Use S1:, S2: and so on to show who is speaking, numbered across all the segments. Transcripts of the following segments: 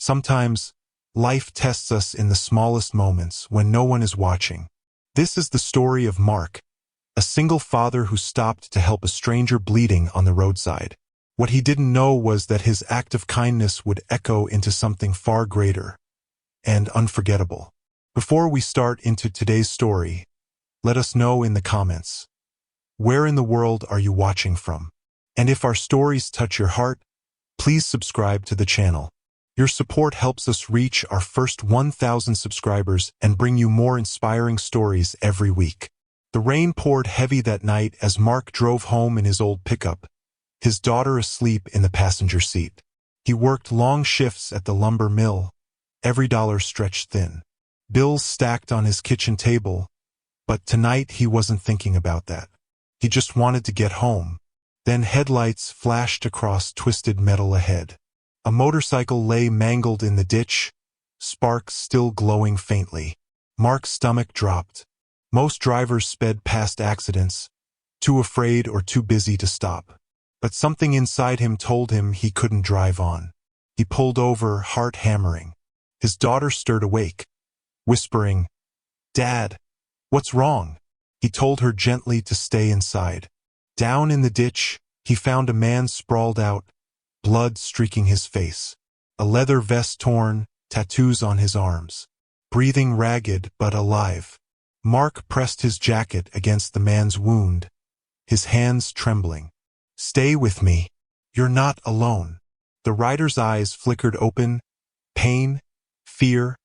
S1: Sometimes, life tests us in the smallest moments when no one is watching. This is the story of Mark, a single father who stopped to help a stranger bleeding on the roadside. What he didn't know was that his act of kindness would echo into something far greater and unforgettable. Before we start into today's story, let us know in the comments, where in the world are you watching from? And if our stories touch your heart, please subscribe to the channel. Your support helps us reach our first 1,000 subscribers and bring you more inspiring stories every week. The rain poured heavy that night as Mark drove home in his old pickup, his daughter asleep in the passenger seat. He worked long shifts at the lumber mill, every dollar stretched thin. Bills stacked on his kitchen table, but tonight he wasn't thinking about that. He just wanted to get home. Then headlights flashed across twisted metal ahead. A motorcycle lay mangled in the ditch, sparks still glowing faintly. Mark's stomach dropped. Most drivers sped past accidents, too afraid or too busy to stop. But something inside him told him he couldn't drive on. He pulled over, heart hammering. His daughter stirred awake, whispering, "Dad, what's wrong?" He told her gently to stay inside. Down in the ditch, he found a man sprawled out, blood streaking his face. A leather vest torn, tattoos on his arms. Breathing ragged but alive. Mark pressed his jacket against the man's wound, his hands trembling. "Stay with me. You're not alone." The rider's eyes flickered open, pain, fear,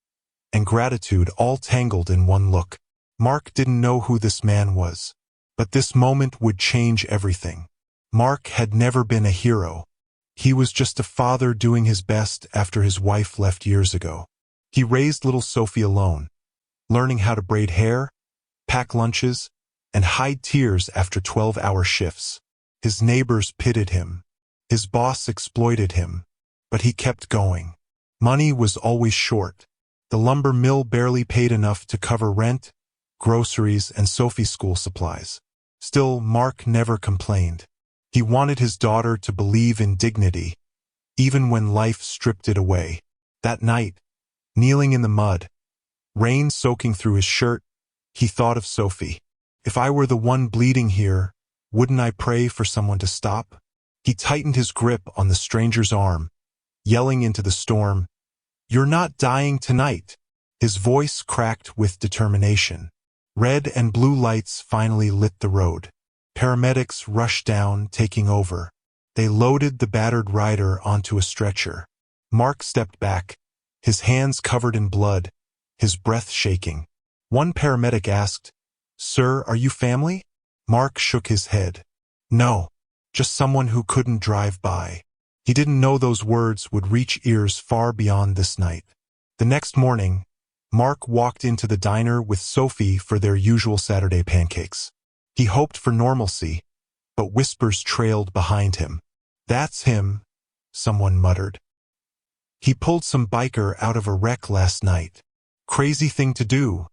S1: and gratitude all tangled in one look. Mark didn't know who this man was, but this moment would change everything. Mark had never been a hero. He was just a father doing his best after his wife left years ago. He raised little Sophie alone, learning how to braid hair, pack lunches, and hide tears after 12-hour shifts. His neighbors pitied him. His boss exploited him, but he kept going. Money was always short. The lumber mill barely paid enough to cover rent, groceries, and Sophie's school supplies. Still, Mark never complained. He wanted his daughter to believe in dignity, even when life stripped it away. That night, kneeling in the mud, rain soaking through his shirt, he thought of Sophie. If I were the one bleeding here, wouldn't I pray for someone to stop? He tightened his grip on the stranger's arm, yelling into the storm, "You're not dying tonight." His voice cracked with determination. Red and blue lights finally lit the road. Paramedics rushed down, taking over. They loaded the battered rider onto a stretcher. Mark stepped back, his hands covered in blood, his breath shaking. One paramedic asked, "Sir, are you family?" Mark shook his head. "No, just someone who couldn't drive by." He didn't know those words would reach ears far beyond this night. The next morning, Mark walked into the diner with Sophie for their usual Saturday pancakes. He hoped for normalcy, but whispers trailed behind him. "That's him," someone muttered. "He pulled some biker out of a wreck last night. Crazy thing to do.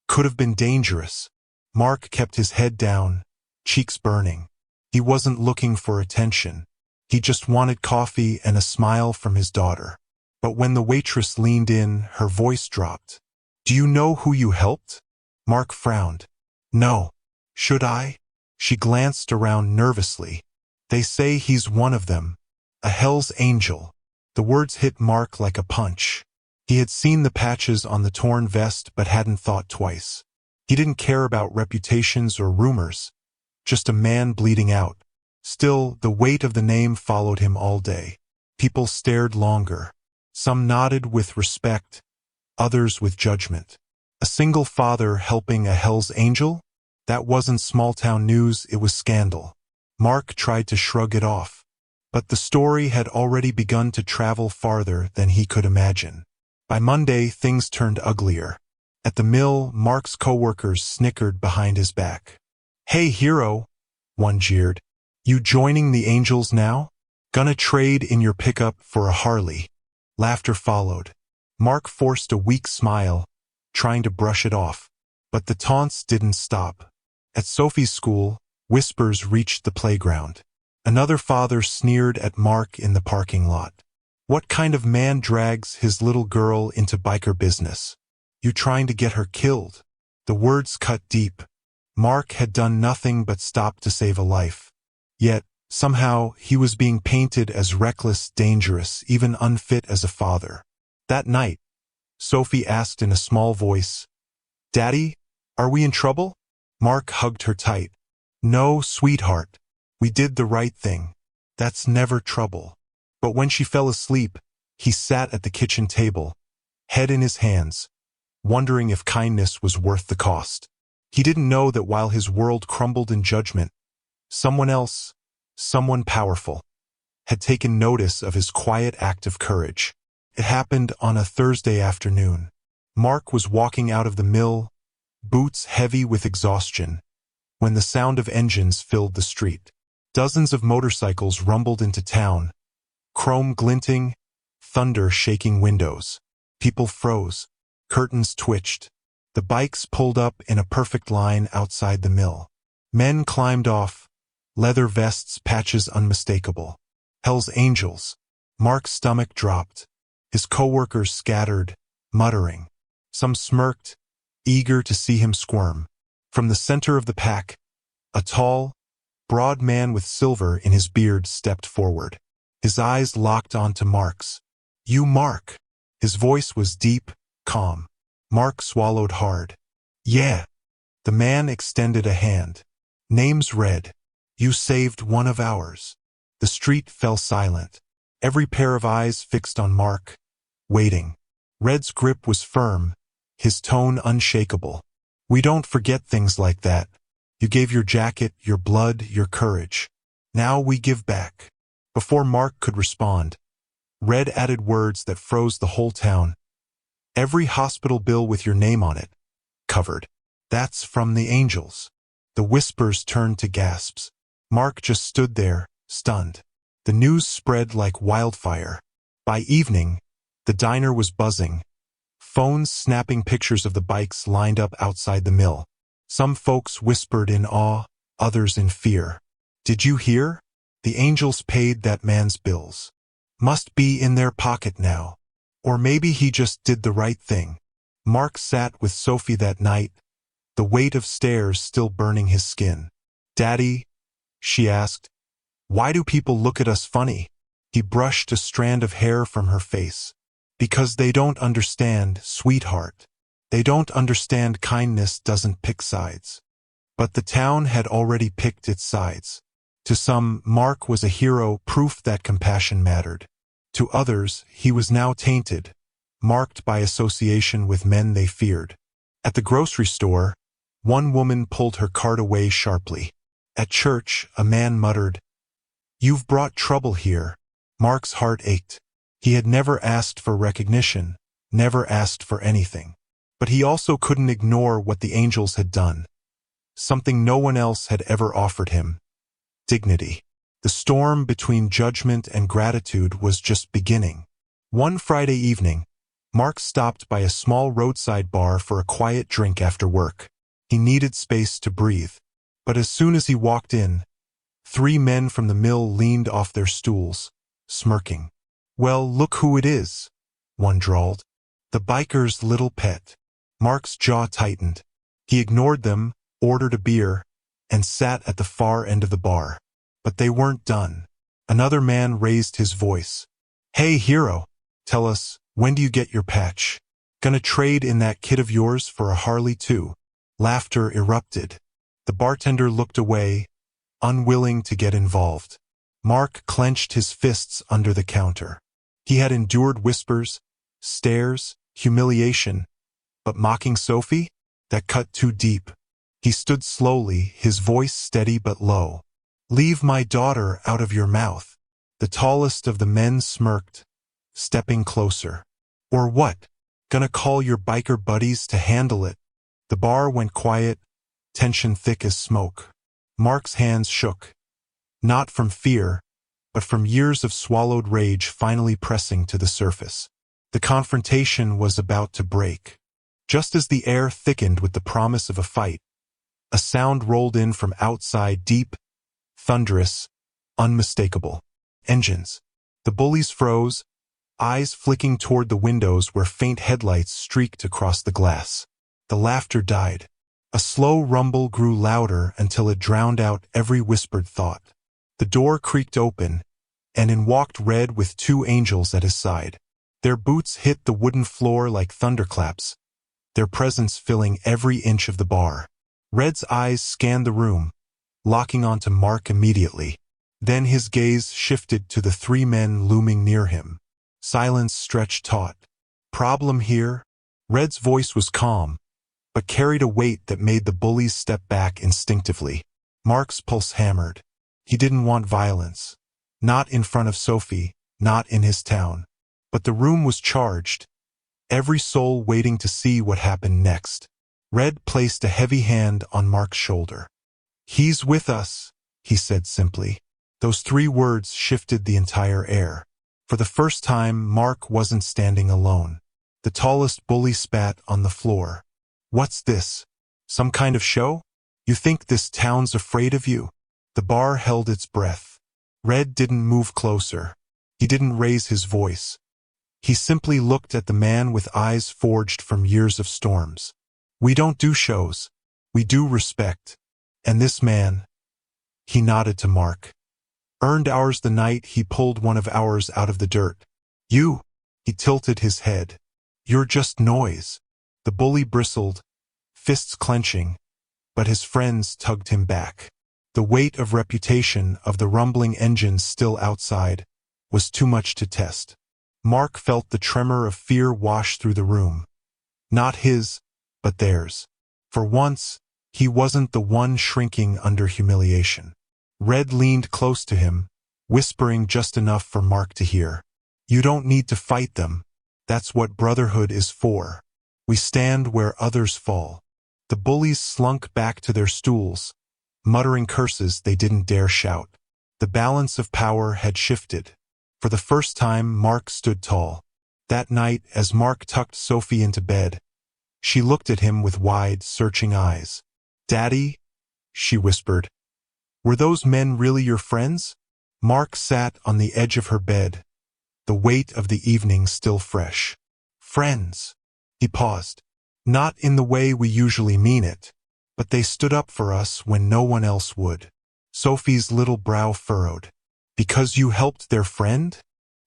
S1: Could have been dangerous." Mark kept his head down, cheeks burning. He wasn't looking for attention. He just wanted coffee and a smile from his daughter. But when the waitress leaned in, her voice dropped. "Do you know who you helped?" Mark frowned. "No. Should I?" She glanced around nervously. "They say he's one of them. A Hell's Angel." The words hit Mark like a punch. He had seen the patches on the torn vest but hadn't thought twice. He didn't care about reputations or rumors. Just a man bleeding out. Still, the weight of the name followed him all day. People stared longer. Some nodded with respect, others with judgment. A single father helping a Hell's Angel? That wasn't small-town news, it was scandal. Mark tried to shrug it off. But the story had already begun to travel farther than he could imagine. By Monday, things turned uglier. At the mill, Mark's coworkers snickered behind his back. "Hey, hero," one jeered. "You joining the Angels now? Gonna trade in your pickup for a Harley." Laughter followed. Mark forced a weak smile, trying to brush it off. But the taunts didn't stop. At Sophie's school, whispers reached the playground. Another father sneered at Mark in the parking lot. What kind of man drags his little girl into biker business? You trying to get her killed? The words cut deep. Mark had done nothing but stop to save a life. Yet, somehow, he was being painted as reckless, dangerous, even unfit as a father. That night, Sophie asked in a small voice, "Daddy, are we in trouble?" Mark hugged her tight. "No, sweetheart. We did the right thing. That's never trouble." But when she fell asleep, he sat at the kitchen table, head in his hands, wondering if kindness was worth the cost. He didn't know that while his world crumbled in judgment, someone else, someone powerful, had taken notice of his quiet act of courage. It happened on a Thursday afternoon. Mark was walking out of the mill, boots heavy with exhaustion, when the sound of engines filled the street. Dozens of motorcycles rumbled into town, chrome glinting, thunder shaking windows. People froze. Curtains twitched. The bikes pulled up in a perfect line outside the mill. Men climbed off, leather vests patches unmistakable. Hell's Angels. Mark's stomach dropped. His coworkers scattered, muttering. Some smirked, eager to see him squirm. From the center of the pack, a tall, broad man with silver in his beard stepped forward. His eyes locked onto Mark's. "You, Mark." His voice was deep, calm. Mark swallowed hard. "Yeah." The man extended a hand. "Name's Red. You saved one of ours." The street fell silent. Every pair of eyes fixed on Mark, waiting. Red's grip was firm, his tone unshakable. "We don't forget things like that. You gave your jacket, your blood, your courage. Now we give back." Before Mark could respond, Red added words that froze the whole town. "Every hospital bill with your name on it, covered. That's from the Angels." The whispers turned to gasps. Mark just stood there, stunned. The news spread like wildfire. By evening, the diner was buzzing, phones snapping pictures of the bikes lined up outside the mill. Some folks whispered in awe, others in fear. "Did you hear? The Angels paid that man's bills. Must be in their pocket now. Or maybe he just did the right thing." Mark sat with Sophie that night, the weight of stares still burning his skin. "Daddy," she asked, "why do people look at us funny?" He brushed a strand of hair from her face. "Because they don't understand, sweetheart. They don't understand kindness doesn't pick sides." But the town had already picked its sides. To some, Mark was a hero, proof that compassion mattered. To others, he was now tainted, marked by association with men they feared. At the grocery store, one woman pulled her cart away sharply. At church, a man muttered, "You've brought trouble here." Mark's heart ached. He had never asked for recognition, never asked for anything. But he also couldn't ignore what the Angels had done. Something no one else had ever offered him. Dignity. The storm between judgment and gratitude was just beginning. One Friday evening, Mark stopped by a small roadside bar for a quiet drink after work. He needed space to breathe. But as soon as he walked in, 3 men from the mill leaned off their stools, smirking. "Well, look who it is," one drawled. "The biker's little pet." Mark's jaw tightened. He ignored them, ordered a beer, and sat at the far end of the bar. But they weren't done. Another man raised his voice. "Hey, hero, tell us, when do you get your patch? Gonna trade in that kid of yours for a Harley too?" Laughter erupted. The bartender looked away, unwilling to get involved. Mark clenched his fists under the counter. He had endured whispers, stares, humiliation, but mocking Sophie? That cut too deep. He stood slowly, his voice steady but low. "Leave my daughter out of your mouth." The tallest of the men smirked, stepping closer. "Or what? Gonna call your biker buddies to handle it?" The bar went quiet, tension thick as smoke. Mark's hands shook. Not from fear, but from years of swallowed rage finally pressing to the surface. The confrontation was about to break. Just as the air thickened with the promise of a fight, a sound rolled in from outside, deep, thunderous, unmistakable. Engines. The bullies froze, eyes flicking toward the windows where faint headlights streaked across the glass. The laughter died. A slow rumble grew louder until it drowned out every whispered thought. The door creaked open, and in walked Red with two angels at his side. Their boots hit the wooden floor like thunderclaps, their presence filling every inch of the bar. Red's eyes scanned the room, locking onto Mark immediately. Then his gaze shifted to the three men looming near him. Silence stretched taut. Problem here? Red's voice was calm, but carried a weight that made the bullies step back instinctively. Mark's pulse hammered. He didn't want violence. Not in front of Sophie, not in his town. But the room was charged, every soul waiting to see what happened next. Red placed a heavy hand on Mark's shoulder. "He's with us," he said simply. Those three words shifted the entire air. For the first time, Mark wasn't standing alone. The tallest bully spat on the floor. "What's this? Some kind of show? You think this town's afraid of you?" The bar held its breath. Red didn't move closer. He didn't raise his voice. He simply looked at the man with eyes forged from years of storms. "We don't do shows. We do respect. And this man," he nodded to Mark, "earned ours the night he pulled one of ours out of the dirt. You," he tilted his head, "you're just noise." The bully bristled, fists clenching, but his friends tugged him back. The weight of reputation of the rumbling engines still outside was too much to test. Mark felt the tremor of fear wash through the room. Not his, but theirs. For once, he wasn't the one shrinking under humiliation. Red leaned close to him, whispering just enough for Mark to hear. "You don't need to fight them. That's what brotherhood is for. We stand where others fall." The bullies slunk back to their stools, muttering curses they didn't dare shout. The balance of power had shifted. For the first time, Mark stood tall. That night, as Mark tucked Sophie into bed, she looked at him with wide, searching eyes. "Daddy," she whispered, "were those men really your friends?" Mark sat on the edge of her bed, the weight of the evening still fresh. "Friends." He paused. "Not in the way we usually mean it, but they stood up for us when no one else would." Sophie's little brow furrowed. "Because you helped their friend?"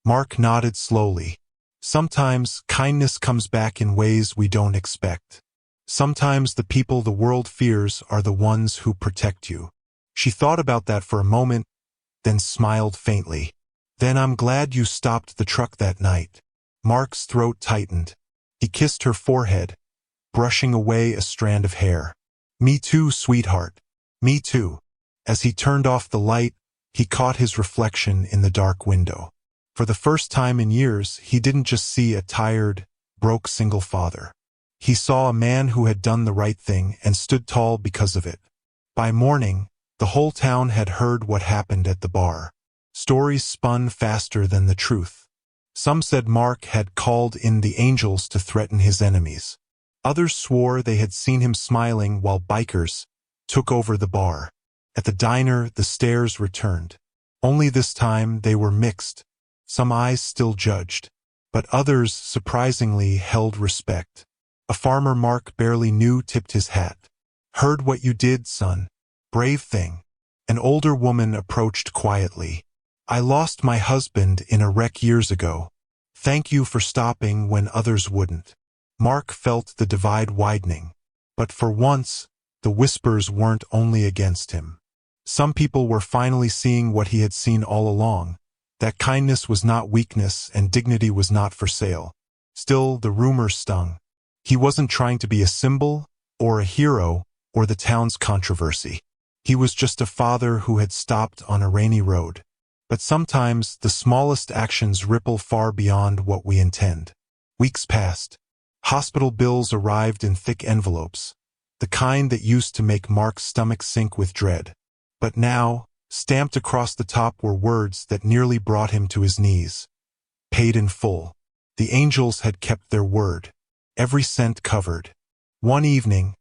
S1: Mark nodded slowly. "Sometimes kindness comes back in ways we don't expect. Sometimes the people the world fears are the ones who protect you." She thought about that for a moment, then smiled faintly. "Then I'm glad you stopped the truck that night." Mark's throat tightened. He kissed her forehead, brushing away a strand of hair. "Me too, sweetheart. Me too." As he turned off the light, he caught his reflection in the dark window. For the first time in years, he didn't just see a tired, broke single father. He saw a man who had done the right thing and stood tall because of it. By morning, the whole town had heard what happened at the bar. Stories spun faster than the truth. Some said Mark had called in the angels to threaten his enemies. Others swore they had seen him smiling while bikers took over the bar. At the diner, the stares returned. Only this time they were mixed. Some eyes still judged, but others surprisingly held respect. A farmer Mark barely knew tipped his hat. "Heard what you did, son. Brave thing." An older woman approached quietly. "I lost my husband in a wreck years ago. Thank you for stopping when others wouldn't." Mark felt the divide widening. But for once, the whispers weren't only against him. Some people were finally seeing what he had seen all along, that kindness was not weakness and dignity was not for sale. Still, the rumors stung. He wasn't trying to be a symbol, or a hero, or the town's controversy. He was just a father who had stopped on a rainy road. But sometimes, the smallest actions ripple far beyond what we intend. Weeks passed. Hospital bills arrived in thick envelopes, the kind that used to make Mark's stomach sink with dread. But now, stamped across the top were words that nearly brought him to his knees. Paid in full. The angels had kept their word. Every cent covered. One evening,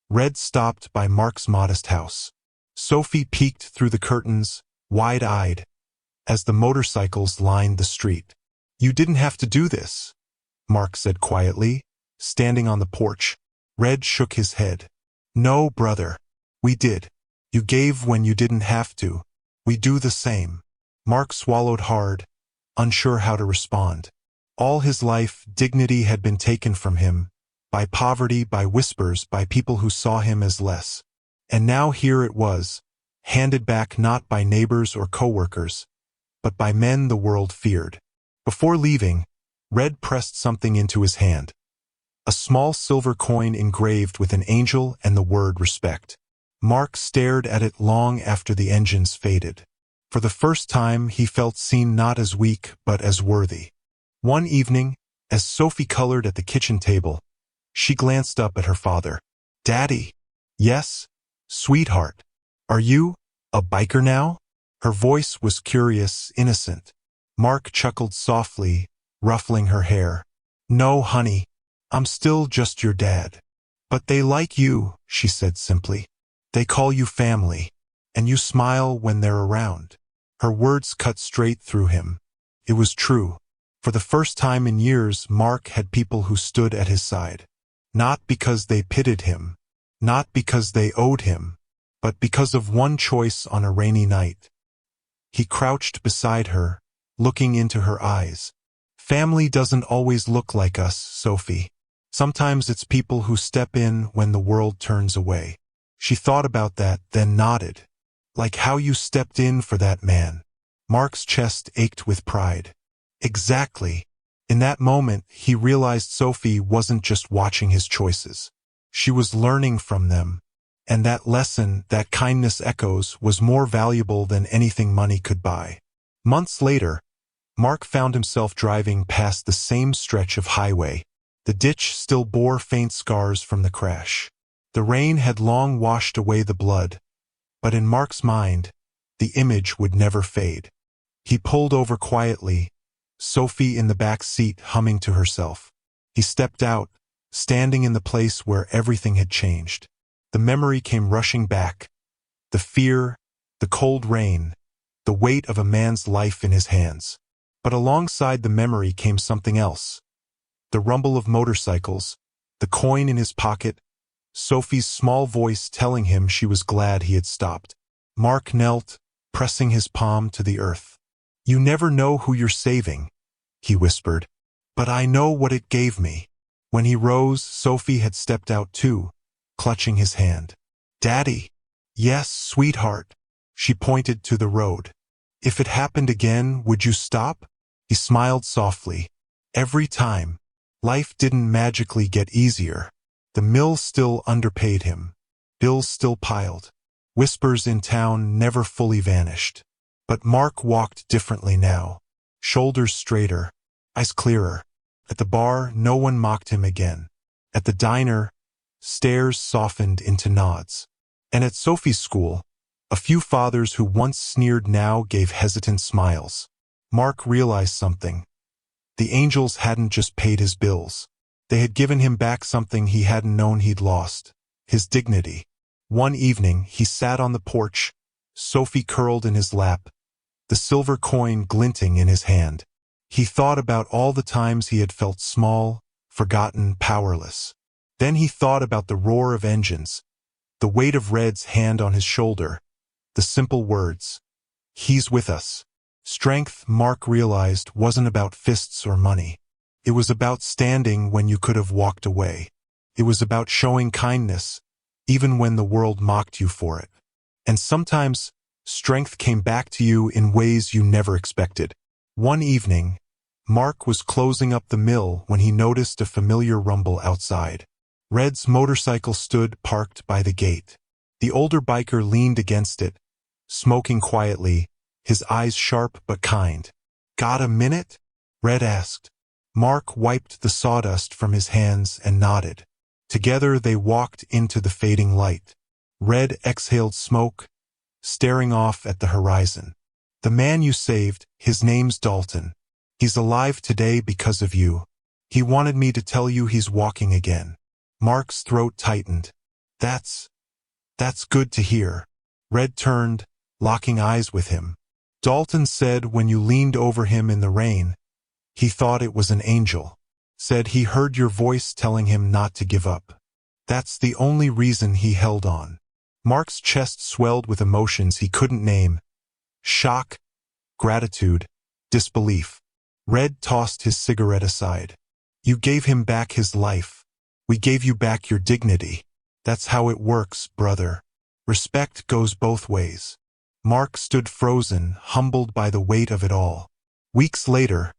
S1: Red stopped by Mark's modest house. Sophie peeked through the curtains, wide-eyed, as the motorcycles lined the street. You didn't have to do this, Mark said quietly, standing on the porch. Red shook his head. No, brother. We did. You gave when you didn't have to. We do the same. Mark swallowed hard, unsure how to respond. All his life, dignity had been taken from him, by poverty, by whispers, by people who saw him as less. And now here it was, handed back not by neighbors or coworkers, but by men the world feared. Before leaving, Red pressed something into his hand. A small silver coin engraved with an angel and the word respect. Mark stared at it long after the engines faded. For the first time he felt seen not as weak but as worthy. One evening, as Sophie colored at the kitchen table, she glanced up at her father. Daddy. Yes, sweetheart. Are you a biker now? Her voice was curious, innocent. Mark chuckled softly, ruffling her hair. No, honey. I'm still just your dad. But they like you, she said simply. They call you family. And you smile when they're around. Her words cut straight through him. It was true. For the first time in years, Mark had people who stood at his side. Not because they pitied him. Not because they owed him. But because of one choice on a rainy night. He crouched beside her, looking into her eyes. Family doesn't always look like us, Sophie. Sometimes it's people who step in when the world turns away. She thought about that, then nodded. Like how you stepped in for that man. Mark's chest ached with pride. Exactly. In that moment, he realized Sophie wasn't just watching his choices. She was learning from them. And that lesson, that kindness echoes, was more valuable than anything money could buy. Months later, Mark found himself driving past the same stretch of highway. The ditch still bore faint scars from the crash. The rain had long washed away the blood, but in Mark's mind, the image would never fade. He pulled over quietly, Sophie in the back seat humming to herself. He stepped out, standing in the place where everything had changed. The memory came rushing back. The fear, the cold rain, the weight of a man's life in his hands. But alongside the memory came something else. The rumble of motorcycles, the coin in his pocket, Sophie's small voice telling him she was glad he had stopped. Mark knelt, pressing his palm to the earth. You never know who you're saving, he whispered. But I know what it gave me. When he rose, Sophie had stepped out too, clutching his hand. Daddy. Yes, sweetheart. She pointed to the road. If it happened again, would you stop? He smiled softly. Every time. Life didn't magically get easier. The mill still underpaid him. Bills still piled. Whispers in town never fully vanished. But Mark walked differently now. Shoulders straighter, eyes clearer. At the bar, no one mocked him again. At the diner, stares softened into nods. And at Sophie's school, a few fathers who once sneered now gave hesitant smiles. Mark realized something. The angels hadn't just paid his bills. They had given him back something he hadn't known he'd lost. His dignity. One evening, he sat on the porch, Sophie curled in his lap, the silver coin glinting in his hand. He thought about all the times he had felt small, forgotten, powerless. Then he thought about the roar of engines, the weight of Red's hand on his shoulder, the simple words, "He's with us." Strength, Mark realized, wasn't about fists or money. It was about standing when you could have walked away. It was about showing kindness, even when the world mocked you for it. And sometimes, strength came back to you in ways you never expected. One evening, Mark was closing up the mill when he noticed a familiar rumble outside. Red's motorcycle stood parked by the gate. The older biker leaned against it, smoking quietly, his eyes sharp but kind. "Got a minute?" Red asked. Mark wiped the sawdust from his hands and nodded. Together they walked into the fading light. Red exhaled smoke, staring off at the horizon. "The man you saved, his name's Dalton. He's alive today because of you. He wanted me to tell you he's walking again." Mark's throat tightened. That's good to hear." Red turned, locking eyes with him. "Dalton said when you leaned over him in the rain, He thought it was an angel. Said he heard your voice telling him not to give up. That's the only reason he held on. Mark's chest swelled with emotions he couldn't name. Shock, gratitude, disbelief. Red tossed his cigarette aside. You gave him back his life. We gave you back your dignity. That's how it works, brother. Respect goes both ways. Mark stood frozen, humbled by the weight of it all. Weeks later,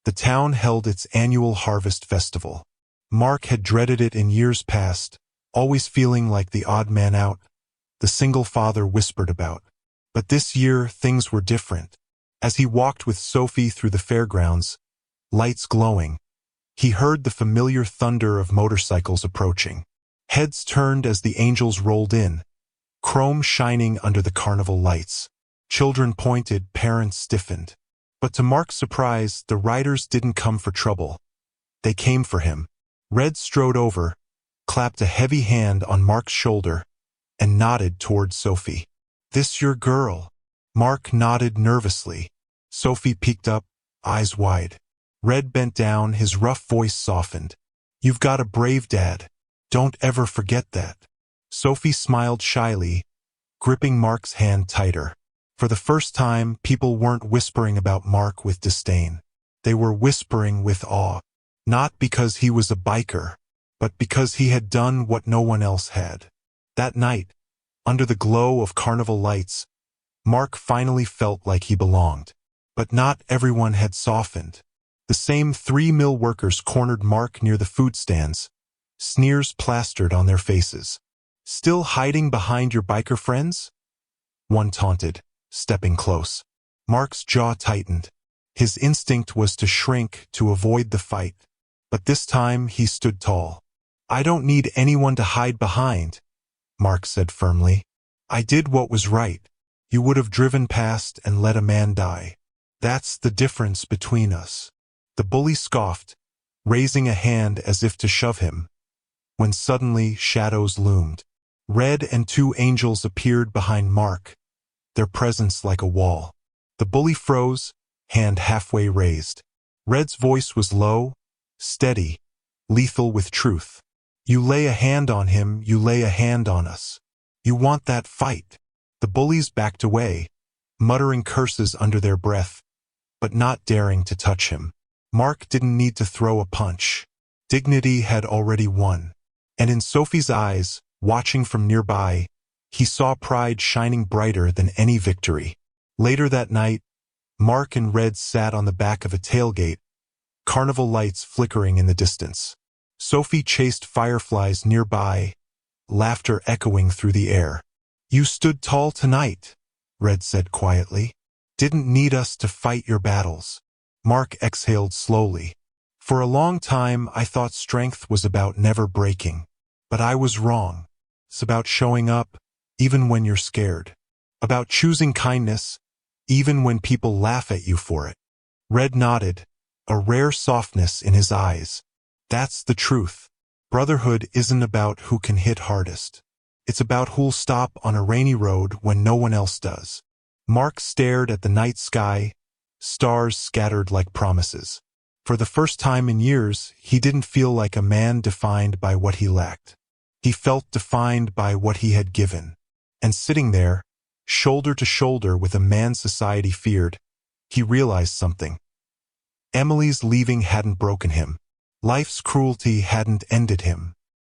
S1: the town held its annual harvest festival. Mark had dreaded it in years past, always feeling like the odd man out, the single father whispered about. But this year, things were different. As he walked with Sophie through the fairgrounds, lights glowing, he heard the familiar thunder of motorcycles approaching. Heads turned as the angels rolled in, chrome shining under the carnival lights. Children pointed, parents stiffened. But to Mark's surprise, the riders didn't come for trouble. They came for him. Red strode over, clapped a heavy hand on Mark's shoulder, and nodded toward Sophie. This your girl? Mark nodded nervously. Sophie peeked up, eyes wide. Red bent down, his rough voice softened. You've got a brave dad. Don't ever forget that. Sophie smiled shyly, gripping Mark's hand tighter. For the first time, people weren't whispering about Mark with disdain. They were whispering with awe. Not because he was a biker, but because he had done what no one else had. That night, under the glow of carnival lights, Mark finally felt like he belonged. But not everyone had softened. The same 3 mill workers cornered Mark near the food stands, sneers plastered on their faces. Still hiding behind your biker friends? One taunted, stepping close. Mark's jaw tightened. His instinct was to shrink, to avoid the fight. But this time he stood tall. I don't need anyone to hide behind, Mark said firmly. I did what was right. You would have driven past and let a man die. That's the difference between us. The bully scoffed, raising a hand as if to shove him, when suddenly shadows loomed. Red and 2 angels appeared behind Mark, their presence like a wall. The bully froze, hand halfway raised. Red's voice was low, steady, lethal with truth. You lay a hand on him, you lay a hand on us. You want that fight. The bullies backed away, muttering curses under their breath, but not daring to touch him. Mark didn't need to throw a punch. Dignity had already won. And in Sophie's eyes, watching from nearby, he saw pride shining brighter than any victory. Later that night, Mark and Red sat on the back of a tailgate, carnival lights flickering in the distance. Sophie chased fireflies nearby, laughter echoing through the air. You stood tall tonight, Red said quietly. Didn't need us to fight your battles. Mark exhaled slowly. For a long time, I thought strength was about never breaking. But I was wrong. It's about showing up, even when you're scared. About choosing kindness, even when people laugh at you for it. Red nodded, a rare softness in his eyes. That's the truth. Brotherhood isn't about who can hit hardest. It's about who'll stop on a rainy road when no one else does. Mark stared at the night sky, stars scattered like promises. For the first time in years, he didn't feel like a man defined by what he lacked. He felt defined by what he had given. And sitting there, shoulder to shoulder with a man society feared, he realized something. Emily's leaving hadn't broken him. Life's cruelty hadn't ended him.